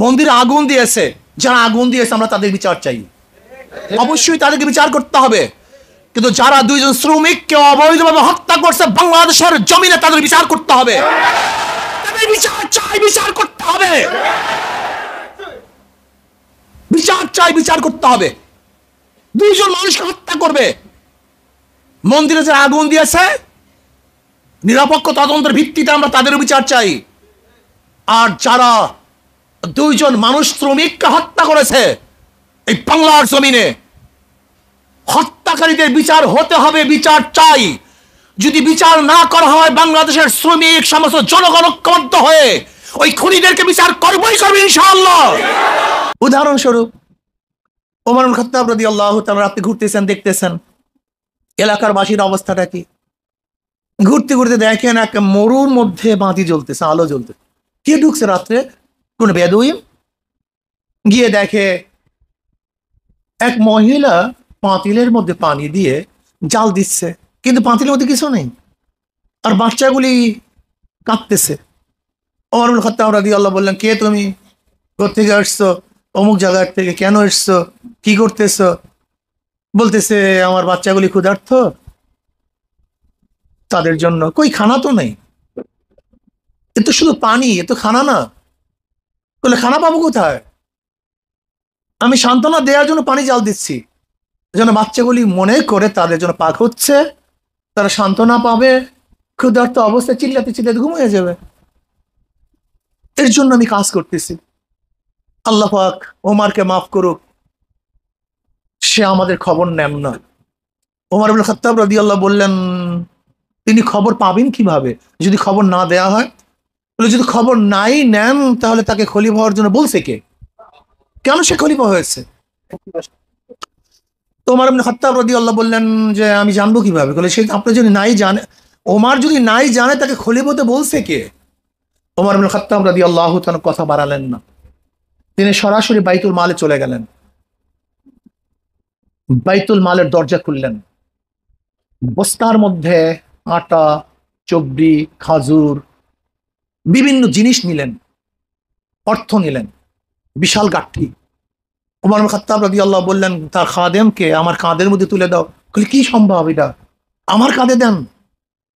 মন্দিরে আগুন দিয়েছে, যারা আগুন দিয়েছে আমরা তাদের বিচার চাই, অবশ্যই তাদেরকে বিচার করতে হবে। কিন্তু যারা দুইজন শ্রমিককে অবৈধভাবে হত্যা করছে বাংলাদেশের জমিনে, তাদের বিচার করতে হবে, তাদের বিচার চাই, বিচার করতে হবে, বিচার চাই, বিচার করতে হবে। দুইজন মানুষকে হত্যা করবে, মন্দিরে যারা আগুন দিয়েছে নিরপেক্ষ তদন্তের ভিত্তিতে আমরা তাদের বিচার চাই। আর যারা দুইজন মানুষ শ্রমিককে হত্যা করেছে এই বাংলার জমিনে, হত্যাকারীদের বিচার হতে হবে, বিচার চাই। যদি বিচার না করা হয় বাংলাদেশের শ্রমিক সমস্ত জনগণ ঐক্যবদ্ধ হয়ে ওই খুনিদেরকে বিচার করবই করবে ইনশাআল্লাহ। উদাহরণস্বরূপ ওমর ইবনে খাত্তাব রাদিয়াল্লাহু তাআলা, আপনি ঘুরতেছেন, দেখতেছেন এলাকার বাসীর অবস্থাটা কি। ঘুরতে ঘুরতে দেখেন এক মরুর মধ্যে বাতি জ্বলতেছে, আলো জ্বলতে। কে ঢুকছে রাত্রে? কোন বেদুইন। গিয়ে দেখে এক মহিলা পাতিলের মধ্যে পানি দিয়ে জাল দিচ্ছে, কিন্তু পাতিলের মধ্যে কিছু নেই, আর বাচ্চাগুলি কাঁদতেছে। ওমর ইবনে খাত্তাব রাদিয়াল্লাহু বললেন, কে তুমি? কোত্থেকে আসছো? অমুক জায়গার থেকে। কেন এসছো? কি করতেছো? বলতেছে, আমার বাচ্চাগুলি ক্ষুধার্ত, তাদের জন্য। কই খানা তো নেই, এ তো শুধু পানি, এ তো খানা না। বলে, খানা পাবো কোথায়? আমি সান্ত্বনা দেওয়ার জন্য পানি জাল দিচ্ছি, যেন বাচ্চাগুলি মনে করে তাদের জন্য পাক হচ্ছে, তারা সান্ত্বনা পাবে, ক্ষুধার্ত অবস্থায় চিল্লাতে চিল্লাতে ঘুমিয়ে যাবে, এর জন্য আমি কাজ করতেছি। আল্লাহ পাক ওমরকে মাফ করুক, সে আমাদের খবর নেন না। ওমর ইবনে খাত্তাব রাদিয়াল্লাহু বললেন, তিনি খবর পাবেন কিভাবে যদি খবর না দেয়া হয়? বলে, যদি খবর নাই নেন তাহলে তাকে খলিফা হওয়ার জন্য বলছে কে? কেন সে খলিফা হয়েছে? তো ওমর ইবনে খাত্তাব রাদিয়াল্লাহু বললেন যে, আমি জানবো কিভাবে? বলে, সে আপনি যদি নাই জানে, ওমর যদি নাই জানে তাকে খলিফা হতে বলছে কে? ওমর ইবনে খাত্তাব রাদিয়াল্লাহু তাআলা কথা বাড়ালেন না, তিনি সরাসরি বাইতুল মালে চলে গেলেন। বাইতুল মালের দরজা খুললেন, বস্তার মধ্যে আটা, চবড়ি, খাজুর, বিভিন্ন জিনিস নিলেন, অর্থ নিলেন, বিশাল গাঠি। ওমর ইবনে খাত্তাব রাদিয়াল্লাহু বললেন তার খাদেমকে, আমার কাঁধের মধ্যে তুলে দাও। বলে, কি সম্ভব এটা? আমার কাঁধে দেন?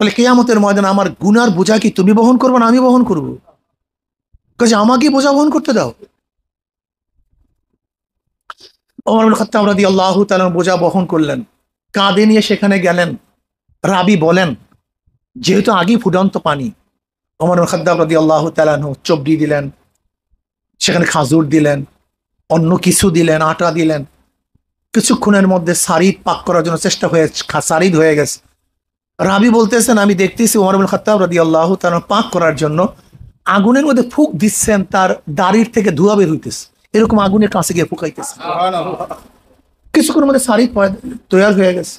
বলে, কিয়ামতের ময়দানে আমার গুনার বোঝা কি তুমি বহন করবে না আমি বহন করবো? কাজে আমাকে বোঝা বহন করতে দাও। ওমর ইবনে খাত্তাব রাদিয়াল্লাহু তাআলা বোঝা বহন করলেন, কাঁধে নিয়ে সেখানে গেলেন। রাবি বলেন, যেহেতু আগেই ফুটন্ত পানি, ওমর ইবনে খাত্তাব রাদিয়াল্লাহু তাআলা চবড়ি দিলেন, সেখানে খাজুর দিলেন, অন্য কিছু দিলেন, আটা দিলেন। কিছুক্ষণের মধ্যে সারিদ পাক করার জন্য চেষ্টা হয়ে সারিদ হয়ে গেছে। রাবি বলতেছেন, আমি দেখতেছি ওমর ইবনে খাত্তাব রাদিয়াল্লাহু তাআলা পাক করার জন্য আগুনের মধ্যে ফুঁক দিচ্ছেন, তার দাড়ির থেকে ধোঁয়া বের হইতেছে, এরকম আগুনের কাছে গিয়ে ফুকাইতেছে। কিছুক্ষণের মধ্যে সারিদ তৈরি হয়ে গেছে।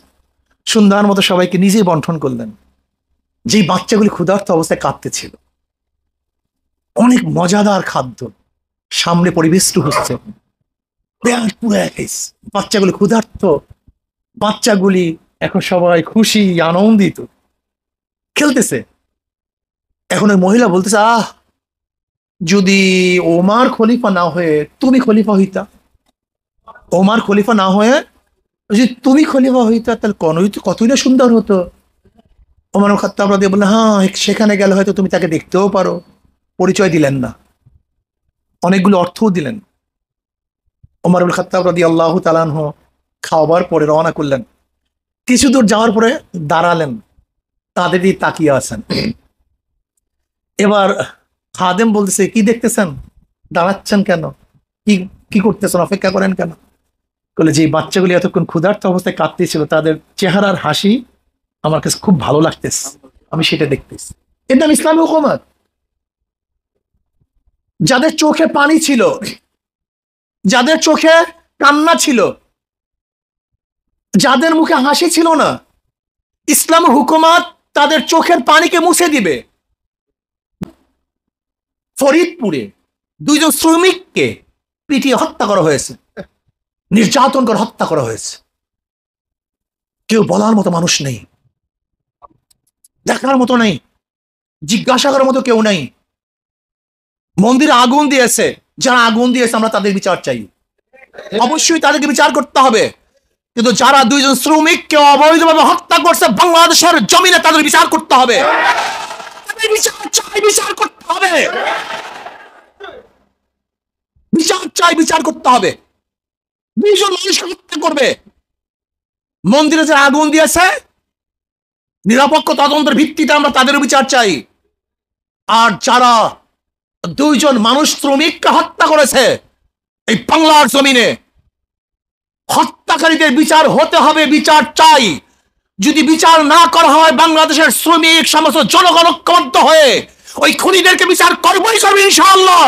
সন্ধ্যার মতো সবাইকে নিজেই বন্টন করলেন। যেই বাচ্চাগুলি ক্ষুধার্ত অবস্থায় কাঁদতেছিল, অনেক মজাদার খাদ্য সামনে পরিবেষ্ট হচ্ছে, বাচ্চাগুলি ক্ষুধার্ত, বাচ্চাগুলি এখন সবাই খুশি, আনন্দিত, খেলতেছে। এখন ওই মহিলা বলতেছে, যদি ওমর খলিফা না হয়ে তুমি খলিফা হইতা, ওমর খলিফা না হয়ে যদি তুমি খলিফা হইতা, তাহলে কতই না সুন্দর হতো। ওমর ইবনে খাত্তাব রাদিয়াল্লাহু বললেন, হ্যাঁ, সেখানে গেলে হয়তো তুমি তাকে দেখতেও পারো। পরিচয় দিলেন না, অনেকগুলো অর্থও দিলেন। ওমর ইবনে খাত্তাব রাদিয়াল্লাহু তাআলা আনহু খাওয়াবার পরে রওনা করলেন। কিছু দূর যাওয়ার পরে দাঁড়ালেন, তাদের দিকে তাকিয়ে আছেন। এবার খাদেম বলতেছে, কি দেখতেছেন, দাঁড়াচ্ছেন কেন, কি কি করতেছেন, অপেক্ষা করেন কেন? বলে, যে বাচ্চাগুলি এতক্ষণ ক্ষুধার্ত অবস্থায় কাঁদতেছিল, তাদের চেহারার হাসি আমার কাছে খুব ভালো লাগতেছে, আমি সেটা দেখতেছি। এর নাম ইসলামী হুকুমত। যাদের চোখে পানি ছিল, যাদের চোখে কান্না ছিল, যাদের মুখে হাসি ছিল না, ইসলামী হুকুমত তাদের চোখের পানিকে মুছে দিবে। ফরিদপুরে দুইজন শ্রমিককে পিটিয়ে হত্যা করা হয়েছে, নির্যাতন করে হত্যা করা হয়েছে। কেউ বলার মতো মানুষ নেই, দেখার মতো নেই, জিজ্ঞাসা করার মতো কেউ নেই। মন্দিরে আগুন দিয়েছে, যারা আগুন দিয়েছে আমরা তাদের বিচার চাই, অবশ্যই তাদেরকে বিচার করতে হবে। কিন্তু যারা দুইজন শ্রমিককে অবৈধভাবে হত্যা করছে বাংলাদেশের জমিনে তাদের বিচার করতে হবে, বিচার চাই, বিচার করতে হবে, বিচার চাই, বিচার করতে হবে। দুইজন মানুষকে হত্যা করবে, মন্দিরে যে আগুন দিয়েছে নিরপেক্ষ তদন্তের ভিত্তিতে আমরা তাদের বিচার চাই। আর যারা দুইজন মানুষ শ্রমিককে হত্যা করেছে এই বাংলার জমিনে, হত্যাকারীদের বিচার হতে হবে, বিচার চাই। যদি বিচার না করা হয় বাংলাদেশের শ্রমিক সমস্ত জনগণ ঐক্যবদ্ধ হয়ে ওই খুনিদেরকে বিচার করবই করবে ইনশাআল্লাহ।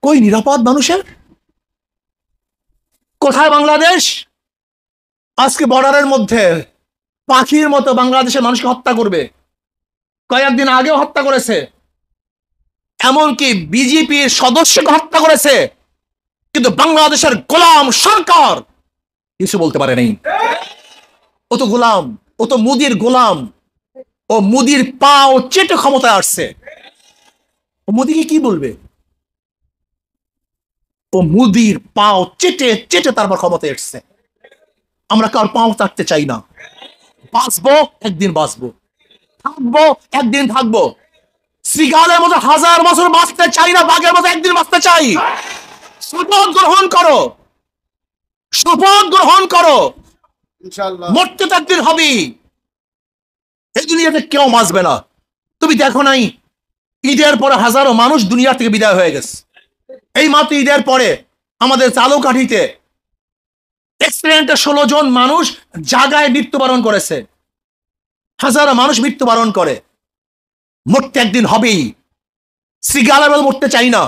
কই নিরাপদ মানুষের? কোথায় বাংলাদেশ? আজকে বর্ডারের মধ্যে পাখির মতো বাংলাদেশের মানুষকে হত্যা করবে, কয়েকদিন আগেও হত্যা করেছে, এমনকি বিজেপির সদস্যকে হত্যা করেছে, কিন্তু বাংলাদেশের গোলাম সরকার কিছু বলতে পারে নাই। ও তো গোলাম, ও তো মুদির গোলাম, ও মুদির পা ও চেটে ক্ষমতায় আসছে। ও মোদিকে কি বলবে? ও মুদির পাও চেটে চেটে তারপর ক্ষমতায় এসছে। আমরা কার পাও চাটতে চাই না। বাঁচবো একদিন, বাঁচবো, থাকবো একদিন, থাকবো। শ্রীগালের মতো 1000 বছর বাঁচতে চাই না, বাঘের মতো একদিন বাঁচতে চাই। শপথ গ্রহণ করো, শপথ গ্রহণ করো, ইনশাআল্লাহ মরতে তো একদিন হবেই। এই দুনিয়াতে কেউ বাঁচবে না। তুমি দেখো নাই ঈদের পরে হাজারো মানুষ দুনিয়া থেকে বিদায় হয়ে গেছে। এই মাত্র ঈদের পরে আমাদের চালুকাঠিতে অ্যাক্সিডেন্টে 16 জন মানুষ জায়গায় মৃত্যুবরণ করেছে। হাজারো মানুষ মৃত্যুবরণ করে। মরতে একদিন হবেই। শ্রীগালের মতো মরতে চাই না,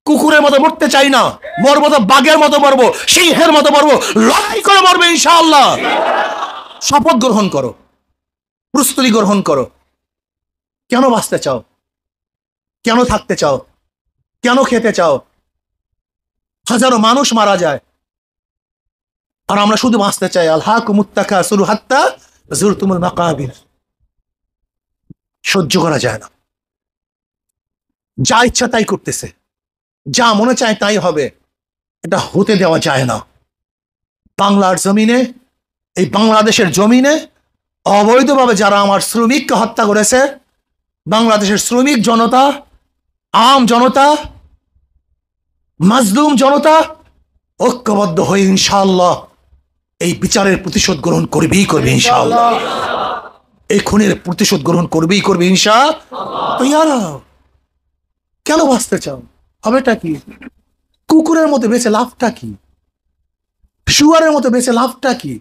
কুকুরের মতো মরতে চাই না, মরবো তো বাঘের মতো মরবো, সিংহের মতো মরবো, লড়াই করে মরবে ইনশাআল্লাহ। শপথ গ্রহণ করো, প্রস্তুতি গ্রহণ করো। কেন বাঁচতে চাও? কেন থাকতে চাও? কেন খেতে চাও? হাজারো মানুষ মারা যায় আর আমরা শুধু বাঁচতে চাই। আলহাকুমুত তাকাসুর হাত্তা যুরতুমুল মাকাবির। সহ্য করা যায় না। যা ইচ্ছা তাই করতেছে, যা মনে চায় তাই হবে, এটা হতে দেওয়া যায় না। বাংলার জমিনে, এই বাংলাদেশের জমিনে অবৈধভাবে যারা আমার শ্রমিককে হত্যা করেছে, বাংলাদেশের শ্রমিক জনতা, আম জনতা, মাজলুম জনতা ঐক্যবদ্ধ হয়ে ইনশাআল্লাহ এই বিচারের প্রতিশোধ গ্রহণ করবেই করবে ইনশাআল্লাহ। এই খুনের প্রতিশোধ গ্রহণ করবেই করবে ইনশাআল্লাহ। কেন বাঁচতে চাও? হবেটা কি? কুকুরের মতো বেঁচে লাভটা কি? শুয়ারের মতো বেঁচে লাভটা কি?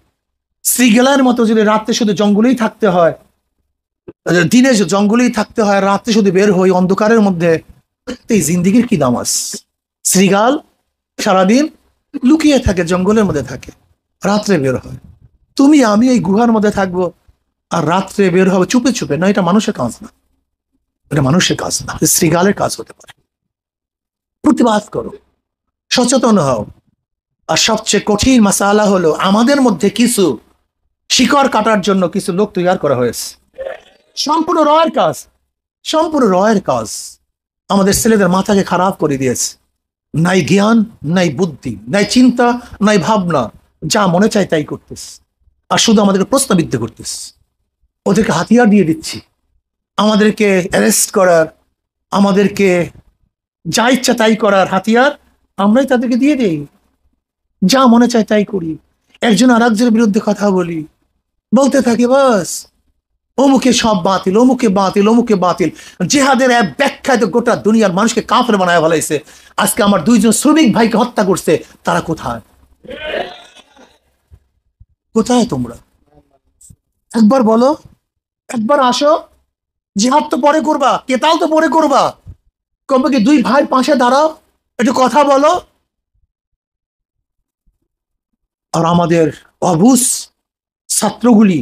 শ্রীগেলার মতো যদি রাত্রে শুধু জঙ্গলেই থাকতে হয়, দিনে জঙ্গলেই থাকতে হয়, রাত্রে শুধু বের হই অন্ধকারের মধ্যে, এই জিন্দিগির কি দাম আছে? শ্রীগাল সারাদিন লুকিয়ে থাকে, জঙ্গলের মধ্যে থাকে, রাত্রে বের হয়। তুমি আমি এই গুহার মধ্যে থাকবো আর রাত্রে বের হবে চুপে চুপে। না, এটা মানুষের কাজ না, এটা মানুষের কাজ না, শ্রীগালের কাজ হতে পারে। প্রতিবাদ করো, সচেতন হও। আর সবচেয়ে কঠিন মাসালা হলো আমাদের মধ্যে কিছু শিকড় কাটার জন্য কিছু লোক তৈরি করা হয়েছে। সম্পূর্ণ রয়ের কাজ, সম্পূর্ণ রয়ের কাজ। আমাদের ছেলেদের মাথাকে খারাপ করে দিয়েছে। নাই জ্ঞান, নাই বুদ্ধি, নাই চিন্তা, নাই ভাবনা, যা মনে চায় তাই করতেস। আর শুধু আমাদেরকে প্রশ্নবিদ্ধ করতেস। ওদেরকে হাতিয়ার দিয়ে দিচ্ছি, আমাদেরকে অ্যারেস্ট করার, আমাদেরকে যা ইচ্ছা তাই করার হাতিয়ার আমরাই তাদেরকে দিয়ে দেই। যা মনে চায় তাই করি, একজন আর একজনের বিরুদ্ধে কথা বলি, বলতে থাকি বাস অমুকে সব বাতিল, অমুকে বাতিল, অমুকে বাতিল। জেহাদের এক ব্যাখ্যায় তো গোটা দুনিয়ার মানুষকে কাফের বানায় ফেলাইছে। আজকে আমার 2 জন শ্রমিক ভাইকে হত্যা করছে, তারা কোথায়? কোথায় তোমরা? একবার বলো, একবার আসো। জিহাদ তো পরে করবা, কেতাল তো পরে করবা, কবে কি 2 ভাই পাশে দাঁড়াও, একটু কথা বলো। আর আমাদের অবুঝ ছাত্রগুলি,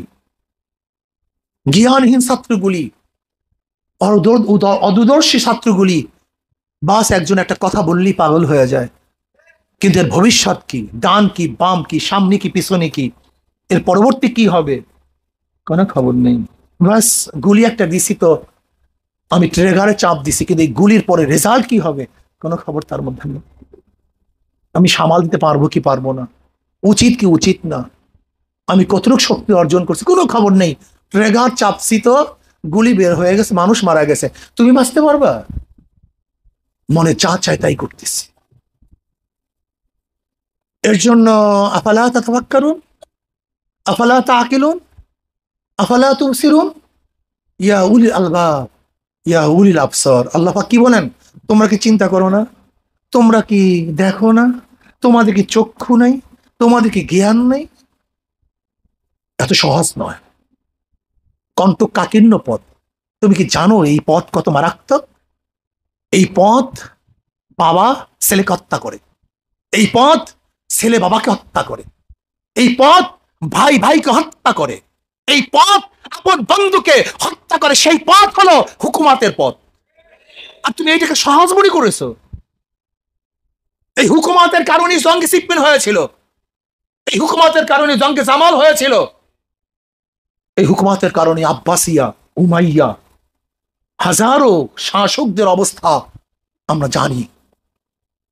জ্ঞানহীন ছাত্রগুলি, অদূরদর্শী ছাত্রগুলি, বাস একজন একটা কথা বললেই পাগল হয়ে যায়। কিন্তু এর ভবিষ্যৎ কি, ডান কি, বাম কি, সামনে কি, পিছনে কি, এর পরবর্তী কি হবে কোনো খবর নেই। বাস গুলি একটা দিছি তো আমি ট্রেগারে চাপ দিছি, কিন্তু এই গুলির পরে রেজাল্ট কি হবে কোনো খবর তার মধ্যে নেই। আমি সামাল দিতে পারবো কি পারবো না, উচিত কি উচিত না, আমি কতটুকু শক্তি অর্জন করছি কোনো খবর নেই। ট্রেগার চাপছি তো গুলি বের হয়ে গেছে, মানুষ মারা গেছে, তুমি বাঁচতে পারবা? মনে যা চায় তাই করতেছি। এর জন্য আফালা তাতাফাক্কারুন, আফালা তাআকিলুন, আফালা তুবসিরুন, ইয়া উলিল আলবাব, ইয়া উলিল আবসার। আল্লাহ পাক কি বলেন? তোমরা কি চিন্তা করো না? তোমরা কি দেখো না? তোমাদের কি চক্ষু নেই? তোমাদের কি জ্ঞান নেই? এত সহজ নয়, কণ্টকাকীর্ণ পথ। তুমি কি জানো এই পথ কত মারাত্মক? এই পথ বাবা ছেলেকে হত্যা করে, এই পথ ছেলে বাবাকে হত্যা করে, এই পথ ভাই ভাইকে হত্যা করে, এই পথ আপন বন্ধুকে হত্যা করে। সেই পথ হলো হুকুমাতের পথ। আর তুমি এইটাকে সহজ মনে করেছো। এই হুকুমাতের কারণে জঙ্গে সিপ্পিন হয়েছিল, এই হুকুমাতের কারণে জঙ্গে জামাল হয়েছিল, এই হুকুমাতের কারণে আব্বাসিয়া, উমাইয়া, হাজারো শাসকদের অবস্থা আমরা জানি।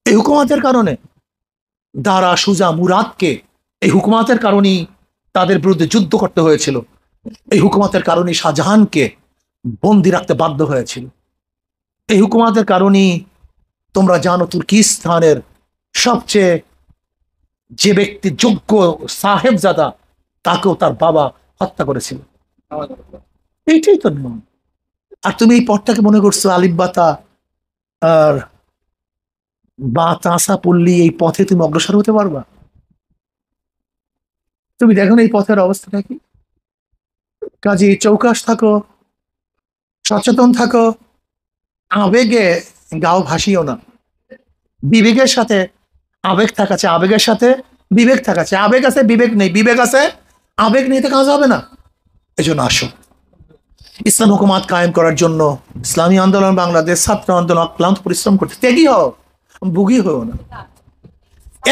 এই হুকুমাতের কারণে দারা, সুজা, মুরাদকে এই হুকুমাতের কারণেই তাদের বিরুদ্ধে যুদ্ধ করতে হয়েছিল। এই হুকুমাতের কারণে শাহজাহানকে বন্দি রাখতে বাধ্য হয়েছিল। এই হুকুমাতের কারণেই তোমরা জানো তুর্কিস্তানের সবচেয়ে যে ব্যক্তি যোগ্য সাহেবজাদা, তাকেও তার বাবা হত্যা করেছিল। এইটাই তো নিয়ম। আর তুমি এই পথটাকে মনে করছো আলিব্বাতা আর বা তাসা পল্লী, এই পথে তুমি অগ্রসর হতে পারবা? তুমি দেখো না এই পথের অবস্থাটা কি। কাজে চৌকাস থাকো, সচেতন থাকো, আবেগে গাও ভাসিও না। বিবেকের সাথে আবেগ থাকাছে, আবেগের সাথে বিবেক থাকাছে। আবেগ আছে বিবেক নেই, বিবেক আছে আবেগ নেই, তো কাজ হবে না। এই জন্য আসো, ইসলাম হুকুমাত কায়েম করার জন্য ইসলামী আন্দোলন, বাংলাদেশ ছাত্র আন্দোলন অক্লান্ত পরিশ্রম করতে। ত্যাগী হও, বুগি হও না।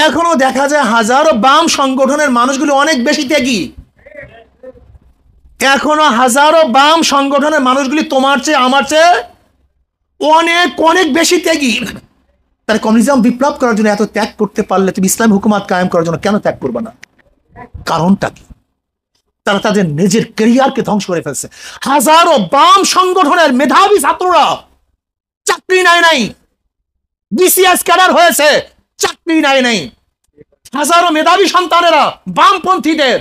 এখনো দেখা যায় হাজারো বাম সংগঠনের মানুষগুলো অনেক বেশি ত্যাগী। এখনো হাজারো বাম সংগঠনের মানুষগুলি তোমার চেয়ে আমার চেয়ে অনেক অনেক বেশি ত্যাগী। তারা কমিউনিজম বিপ্লব করার জন্য এত ত্যাগ করতে পারলে তুমি ইসলাম হুকুমাত কায়েম করার জন্য কেন ত্যাগ করবে না? কারণটা কি? তারা তাদের নিজের ক্যারিয়ারকে ধ্বংস করে ফেলছে। হাজারো বাম সংগঠনের মেধাবী ছাত্ররা চাকরি নাই, বিসিএস ক্যাডার হয়েছে, চাকরি নাই। হাজারো মেধাবী সন্তানেরা বামপন্থীদের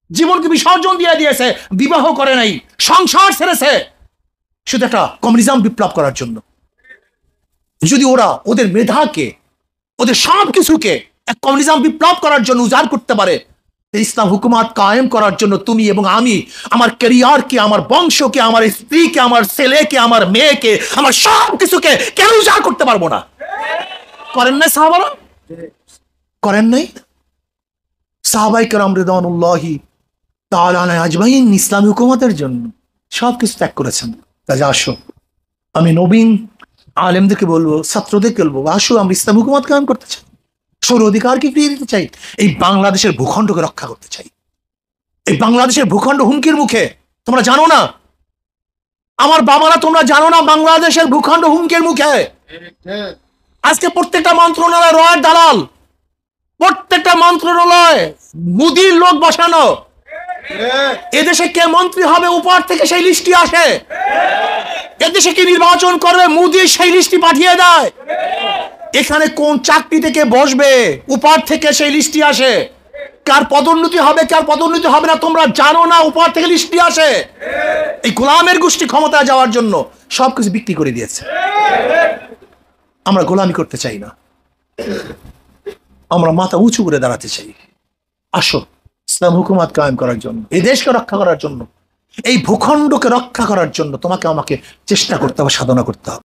জীবনকে বিসর্জন দিয়ে দিয়েছে, বিবাহ করে নাই, সংসার ছেড়েছে, শুধু একটা কমিউনিজম বিপ্লব করার জন্য। যদি ওরা ওদের মেধাকে, ওদের সব কিছুকে এক কমিউনিজম বিপ্লব করার জন্য উজাড় করতে পারে, ইসলাম হুকুমাত কায়েম করার জন্য তুমি এবং আমি আমার ক্যারিয়ারকে, আমার বংশকে, আমার স্ত্রীকে, আমার ছেলেকে, আমার মেয়েকে, আমার সব কিছুকে কেন উজাড় করতে পারবো না? করেন নাই সাহাবারা? করেন নাই? সাহাবায়ে কেরাম রিদওয়ানুল্লাহি তাআলা আলাইহিম আজমাইন ইসলামী হুকুমতের জন্য সবকিছু ত্যাগ করেছেন। কাজে আসো, আমি নবীন আলেমদেরকে বলবো, ছাত্রদেরকে বলবো, আসো আমরা ইসলাম হুকুমত কায়েম করতে চাই, সৌর অধিকারকে ফিরিয়ে দিতে চাই, এই বাংলাদেশের ভূখণ্ডকে রক্ষা করতে চাই। এই বাংলাদেশের ভূখণ্ড হুমকির মুখে। তোমরা জানো না, আমার বাবারা, তোমরা জানো না বাংলাদেশের ভূখণ্ড হুমকির মুখে। আজকে প্রত্যেকটা মন্ত্রণালয় রয়ের দালাল, প্রত্যেকটা মন্ত্রণালয় মুদির লোক বসানো। এদেশে কে মন্ত্রী হবে উপর থেকে সেই লিস্টটি আসে, এদেশে কি নির্বাচন করবে মুদির সেই লিস্টটি পাঠিয়ে দেয়। এখানে কোন চাকরি থেকে বসবে উপর থেকে সেই লিস্টটি আসে। কার পদোন্নতি হবে, কার পদোন্নতি হবে না তোমরা জানো না, উপর থেকে লিস্টটি আসে। এই গোলামের গোষ্ঠী ক্ষমতায় যাওয়ার জন্য সবকিছু বিক্রি করে দিয়েছে। আমরা গোলামি করতে চাই না, আমরা মাথা উঁচু করে দাঁড়াতে চাই। আসো ইসলাম হুকুমাত কায়েম করার জন্য, এই দেশকে রক্ষা করার জন্য, এই ভূখণ্ডকে রক্ষা করার জন্য তোমাকে আমাকে চেষ্টা করতে হবে, সাধনা করতে হবে।